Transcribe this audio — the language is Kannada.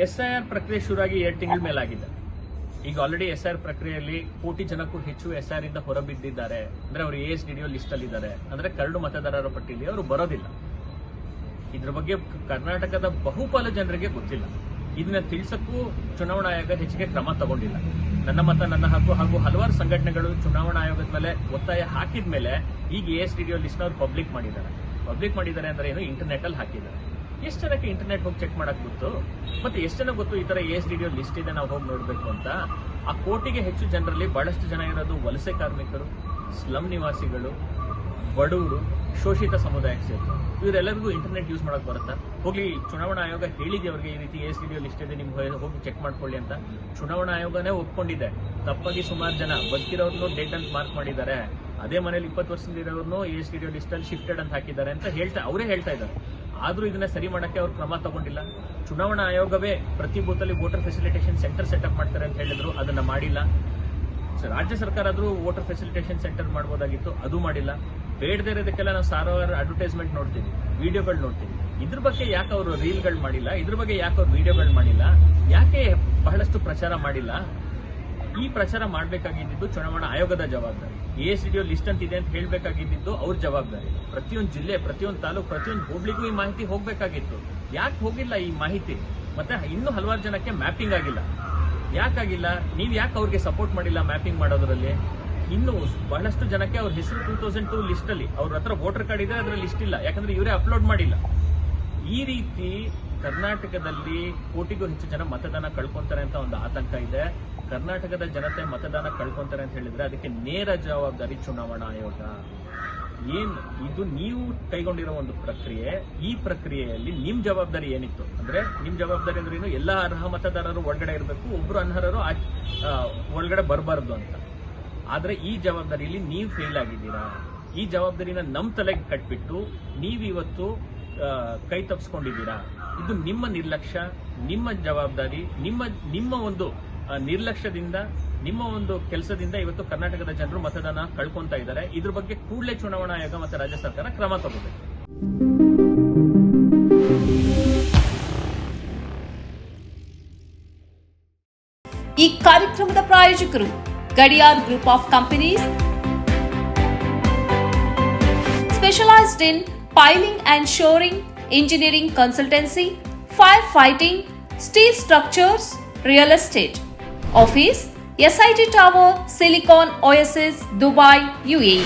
SIR ಪ್ರಕ್ರಿಯೆ ಶುರುವಾಗಿ 2 ತಿಂಗಳ ಮೇಲಾಗಿದೆ. ಈಗ ಆಲ್ರೆಡಿ SIR ಪ್ರಕ್ರಿಯೆಯಲ್ಲಿ 1 ಕೋಟಿ ಜನಕ್ಕೂ ಹೆಚ್ಚು SIR ಇಂದ ಹೊರಬಿದ್ದಿದ್ದಾರೆ. ಅಂದ್ರೆ ಅವರು ASDDO ಲಿಸ್ಟ್ ಅಲ್ಲಿ ಇದ್ದಾರೆ. ಅಂದ್ರೆ ಕರಡು ಮತದಾರರ ಪಟ್ಟಿಯಲ್ಲಿ ಅವರು ಬರೋದಿಲ್ಲ. ಇದ್ರ ಬಗ್ಗೆ ಕರ್ನಾಟಕದ ಬಹುಪಾಲು ಜನರಿಗೆ ಗೊತ್ತಿಲ್ಲ. ಇದನ್ನ ತಿಳಿಸಕ್ಕೂ ಚುನಾವಣಾ ಆಯೋಗ ಹೆಚ್ಚಿಗೆ ಕ್ರಮ ತಗೊಂಡಿಲ್ಲ. ನನ್ನ ಮತ ನನ್ನ ಹಕ್ಕು ಹಾಗೂ ಹಲವಾರು ಸಂಘಟನೆಗಳು ಚುನಾವಣಾ ಆಯೋಗದ ಮೇಲೆ ಒತ್ತಾಯ ಹಾಕಿದ ಮೇಲೆ ಈಗ ASDDO ಲಿಸ್ಟ್ ಅವ್ರು ಪಬ್ಲಿಕ್ ಮಾಡಿದ್ದಾರೆ ಅಂದ್ರೆ ಏನು, ಇಂಟರ್ನೆಟ್ ಅಲ್ಲಿ ಹಾಕಿದ್ದಾರೆ. ಎಷ್ಟು ಜನಕ್ಕೆ ಇಂಟರ್ನೆಟ್ ಹೋಗಿ ಚೆಕ್ ಮಾಡಕ್ ಗೊತ್ತು? ಮತ್ತೆ ಎಷ್ಟು ಜನ ಗೊತ್ತು ಈ ತರ ASDDO ಲಿಸ್ಟ್ ಇದೆ, ನಾವು ಹೋಗಿ ನೋಡ್ಬೇಕು ಅಂತ? ಆ 1 ಕೋಟಿಗೆ ಹೆಚ್ಚು ಜನರಲ್ಲಿ ಬಹಳಷ್ಟು ಜನ ಇರೋದು ವಲಸೆ ಕಾರ್ಮಿಕರು, ಸ್ಲಮ್ ನಿವಾಸಿಗಳು, ಬಡವರು, ಶೋಷಿತ ಸಮುದಾಯಕ್ಕೆ ಸೇರಿದ್ರು. ಇವರೆಲ್ಲರಿಗೂ ಇಂಟರ್ನೆಟ್ ಯೂಸ್ ಮಾಡಕ್ ಬರುತ್ತಾ? ಹೋಗಿ ಚುನಾವಣಾ ಆಯೋಗ ಹೇಳಿದೆ ಅವ್ರಿಗೆ ಈ ರೀತಿ ASDDO ಲಿಸ್ಟ್ ಇದೆ, ನಿಮ್ಗೆ ಹೋಗಿ ಚೆಕ್ ಮಾಡ್ಕೊಳ್ಳಿ ಅಂತ. ಚುನಾವಣಾ ಆಯೋಗನೇ ಒಪ್ಕೊಂಡಿದೆ. ತಪ್ಪಾಗಿ ಸುಮಾರು ಜನ ಬದುಕಿರೋರ್ನು ಡೆಡ್ ಅಂತ ಮಾರ್ಕ್ ಮಾಡಿದ್ದಾರೆ. ಅದೇ ಮನೇಲಿ 20 ವರ್ಷದಿಂದ ಇರೋರ್ನು ASDDO ಲಿಸ್ಟ್ ಅಲ್ಲಿ ಶಿಫ್ಟೆಡ್ ಅಂತ ಹಾಕಿದ್ದಾರೆ ಅಂತ ಅವರೇ ಹೇಳ್ತಾ ಇದ್ದಾರೆ. ಆದ್ರೂ ಇದನ್ನ ಸರಿ ಮಾಡಕ್ಕೆ ಅವ್ರು ಕ್ರಮ ತಗೊಂಡಿಲ್ಲ. ಚುನಾವಣಾ ಆಯೋಗವೇ ಪ್ರತಿ ಬೂತ್ ಅಲ್ಲಿ ವೋಟರ್ ಫೆಸಿಲಿಟೇಷನ್ ಸೆಂಟರ್ ಸೆಟಪ್ ಮಾಡ್ತಾರೆ ಅಂತ ಹೇಳಿದ್ರು, ಅದನ್ನ ಮಾಡಿಲ್ಲ. ರಾಜ್ಯ ಸರ್ಕಾರ ಆದ್ರೂ ವೋಟರ್ ಫೆಸಿಲಿಟೇಷನ್ ಸೆಂಟರ್ ಮಾಡಬಹುದಾಗಿತ್ತು, ಅದು ಮಾಡಿಲ್ಲ. ಬೇಡದೇ ಇರೋದಕ್ಕೆಲ್ಲ ನಾವು ಸಾವಿರಾರು ಅಡ್ವರ್ಟೈಸ್ಮೆಂಟ್ ನೋಡ್ತೀವಿ, ವಿಡಿಯೋಗಳು ನೋಡ್ತೀವಿ. ಇದ್ರ ಬಗ್ಗೆ ಯಾಕೆ ಅವರು ರೀಲ್ಗಳು ಮಾಡಿಲ್ಲ? ಇದ್ರ ಬಗ್ಗೆ ಯಾಕೆ ಅವ್ರು ವಿಡಿಯೋಗಳು ಮಾಡಿಲ್ಲ? ಯಾಕೆ ಬಹಳಷ್ಟು ಪ್ರಚಾರ ಮಾಡಿಲ್ಲ? ಈ ಪ್ರಚಾರ ಮಾಡಬೇಕಾಗಿದ್ದು ಚುನಾವಣಾ ಆಯೋಗದ ಜವಾಬ್ದಾರಿ. ASDDO ಲಿಸ್ಟ್ ಅಂತ ಇದೆ ಅಂತ ಹೇಳಬೇಕಾಗಿದ್ದು ಅವ್ರ ಜವಾಬ್ದಾರಿ. ಪ್ರತಿಯೊಂದು ಜಿಲ್ಲೆ, ಪ್ರತಿಯೊಂದು ತಾಲೂಕು, ಪ್ರತಿಯೊಂದು ಹೋಬ್ಳಿಗೂ ಈ ಮಾಹಿತಿ ಹೋಗ್ಬೇಕಾಗಿತ್ತು. ಯಾಕೆ ಹೋಗಿಲ್ಲ ಈ ಮಾಹಿತಿ? ಮತ್ತೆ ಇನ್ನೂ ಹಲವಾರು ಜನಕ್ಕೆ ಮ್ಯಾಪಿಂಗ್ ಆಗಿಲ್ಲ. ಯಾಕಾಗಿಲ್ಲ? ನೀವ್ ಯಾಕೆ ಅವ್ರಿಗೆ ಸಪೋರ್ಟ್ ಮಾಡಿಲ್ಲ ಮ್ಯಾಪಿಂಗ್ ಮಾಡೋದ್ರಲ್ಲಿ? ಇನ್ನು ಬಹಳಷ್ಟು ಜನಕ್ಕೆ ಅವ್ರ ಹೆಸರು 2002 ಲಿಸ್ಟ್ ಅಲ್ಲಿ ಅವ್ರ ಹತ್ರ ವೋಟರ್ ಕಾರ್ಡ್ ಇದೆ, ಅದರ ಲಿಸ್ಟ್ ಇಲ್ಲ. ಯಾಕಂದ್ರೆ ಇವರೇ ಅಪ್ಲೋಡ್ ಮಾಡಿಲ್ಲ. ಈ ರೀತಿ ಕರ್ನಾಟಕದಲ್ಲಿ 1 ಕೋಟಿಗೂ ಹೆಚ್ಚು ಜನ ಮತದಾನ ಕಳ್ಕೊಂತಾರೆ ಅಂತ ಒಂದು ಆತಂಕ ಇದೆ. ಕರ್ನಾಟಕದ ಜನತೆ ಮತದಾನ ಕಳ್ಕೊಂತಾರೆ ಅಂತ ಹೇಳಿದ್ರೆ ಅದಕ್ಕೆ ನೇರ ಜವಾಬ್ದಾರಿ ಚುನಾವಣಾ ಆಯೋಗ. ಇದು ನೀವು ಕೈಗೊಂಡಿರೋ ಒಂದು ಪ್ರಕ್ರಿಯೆ. ಈ ಪ್ರಕ್ರಿಯೆಯಲ್ಲಿ ನಿಮ್ ಜವಾಬ್ದಾರಿ ಏನಿತ್ತು ಅಂದ್ರೆ, ನಿಮ್ ಜವಾಬ್ದಾರಿ ಅಂದ್ರೆ ಏನು? ಎಲ್ಲಾ ಅರ್ಹ ಮತದಾರರು ಒಳಗಡೆ ಇರಬೇಕು, ಒಬ್ರು ಅನರ್ಹರು ಒಳಗಡೆ ಬರಬಾರ್ದು ಅಂತ. ಆದ್ರೆ ಈ ಜವಾಬ್ದಾರಿಯಲ್ಲಿ ನೀವು ಫೇಲ್ ಆಗಿದ್ದೀರಾ. ಈ ಜವಾಬ್ದಾರಿನ ನಮ್ ತಲೆಗೆ ಕಟ್ಬಿಟ್ಟು ನೀವಿವತ್ತು ಕೈ ತಪ್ಪಿಸ್ಕೊಂಡಿದ್ದೀರಾ. ಇದು ನಿಮ್ಮ ನಿರ್ಲಕ್ಷ್ಯ, ನಿಮ್ಮ ಜವಾಬ್ದಾರಿ, ನಿಮ್ಮ ಒಂದು ನಿರ್ಲಕ್ಷ್ಯದಿಂದ, ನಿಮ್ಮ ಒಂದು ಕೆಲಸದಿಂದ ಇವತ್ತು ಕರ್ನಾಟಕದ ಜನರು ಮತದಾನ ಕಳ್ಕೊಂತಾ ಇದ್ದಾರೆ. ಇದ್ರ ಬಗ್ಗೆ ಕೂಡಲೇ ಚುನಾವಣಾ ಆಯೋಗ ಮತ್ತು ರಾಜ್ಯ ಸರ್ಕಾರ ಕ್ರಮ ತಗೋಬೇಕು. ಈ ಕಾರ್ಯಕ್ರಮದ ಪ್ರಾಯೋಜಕರು Gadiyar group of companies, specialised in piling and shoring, engineering consultancy, firefighting, steel structures, real estate. Office, SIT Tower, Silicon Oasis, Dubai, UAE.